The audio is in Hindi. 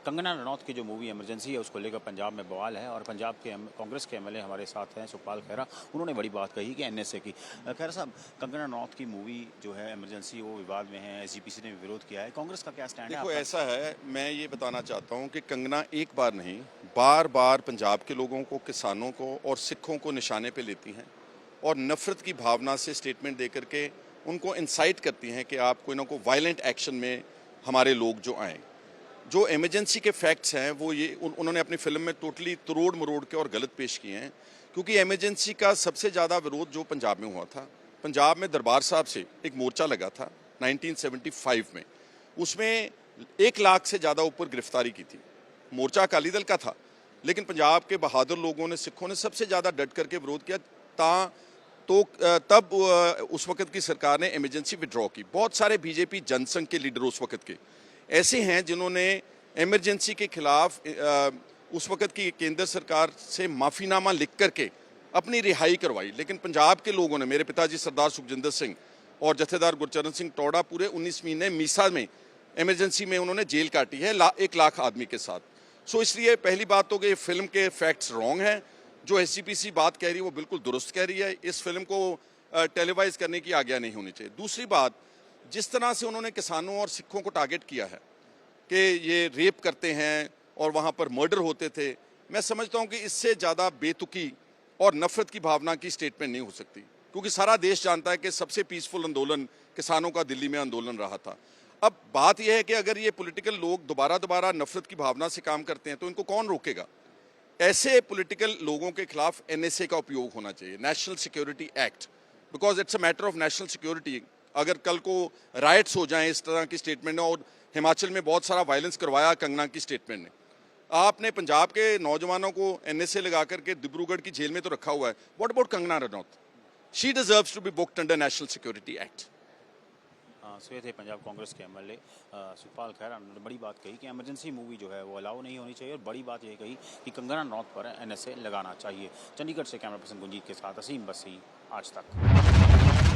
कंगना रनौत की जो मूवी इमरजेंसी है उसको लेकर पंजाब में बवाल है और पंजाब के कांग्रेस के एमएलए हमारे साथ हैं सुखपाल खैरा। उन्होंने बड़ी बात कही कि एनएसए की। खैरा साहब, कंगना रनौत की मूवी जो है इमरजेंसी वो विवाद में है, एसजीपीसी ने विरोध किया है, कांग्रेस का क्या स्टैंड है? देखो ऐसा है, मैं ये बताना चाहता हूँ कि कंगना एक बार नहीं बार बार पंजाब के लोगों को, किसानों को और सिखों को निशाने पे लेती हैं और नफरत की भावना से स्टेटमेंट दे करके उनको इंसाइट करती हैं कि आप कोई ना कोई वायलेंट एक्शन में हमारे लोग जो आएँ। जो इमरजेंसी के फैक्ट्स हैं वो ये उन्होंने अपनी फिल्म में टोटली तरोड़ मरोड़ के और गलत पेश किए हैं, क्योंकि इमरजेंसी का सबसे ज़्यादा विरोध जो पंजाब में हुआ था, पंजाब में दरबार साहब से एक मोर्चा लगा था 1975 में, उसमें 1 लाख से ज़्यादा ऊपर गिरफ्तारी की थी। मोर्चा अकाली दल का था, लेकिन पंजाब के बहादुर लोगों ने, सिखों ने सबसे ज़्यादा डट करके विरोध किया। तब उस वक्त की सरकार ने इमरजेंसी विड्रॉ की। बहुत सारे बीजेपी जनसंघ के लीडर उस वक्त के ऐसे हैं जिन्होंने इमरजेंसी के खिलाफ उस वक्त की केंद्र सरकार से माफ़ीनामा लिख करके अपनी रिहाई करवाई, लेकिन पंजाब के लोगों ने, मेरे पिताजी सरदार सुखजिंदर सिंह और जथेदार गुरचरण सिंह टोडा, पूरे 19 महीने मीसा में इमरजेंसी में उन्होंने जेल काटी है 1 लाख आदमी के साथ। सो इसलिए पहली बात तो कि फिल्म के फैक्ट्स रॉन्ग हैं। जो एसजीपीसी बात कह रही है वो बिल्कुल दुरुस्त कह रही है। इस फिल्म को टेलीवाइज करने की आज्ञा नहीं होनी चाहिए। दूसरी बात, जिस तरह से उन्होंने किसानों और सिखों को टारगेट किया है कि ये रेप करते हैं और वहाँ पर मर्डर होते थे, मैं समझता हूँ कि इससे ज़्यादा बेतुकी और नफरत की भावना की स्टेटमेंट नहीं हो सकती, क्योंकि सारा देश जानता है कि सबसे पीसफुल आंदोलन किसानों का दिल्ली में आंदोलन रहा था। अब बात यह है कि अगर ये पॉलिटिकल लोग दोबारा नफरत की भावना से काम करते हैं तो इनको कौन रोकेगा? ऐसे पॉलिटिकल लोगों के खिलाफ एनएसए का उपयोग होना चाहिए, national security act, because it's a matter of national security. अगर कल को राइट्स हो जाएं इस तरह की स्टेटमेंट ने, और हिमाचल में बहुत सारा वायलेंस करवाया कंगना की स्टेटमेंट ने, आपने पंजाब के नौजवानों को एनएसए लगा करके डिब्रूगढ़ की जेल में तो रखा हुआ है। What about Kangana Ranaut? She deserves to be booked under national security act. ये थे पंजाब कांग्रेस के एमएलए सुखपाल खैरा। उन्होंने बड़ी बात कही कि इमरजेंसी मूवी जो है वो अलाउ नहीं होनी चाहिए और बड़ी बात यह कही कि कंगना रनौत पर एनएसए लगाना चाहिए। चंडीगढ़ से कैमरा पर्सन गुंजीत के साथ असीम बसी, आज तक।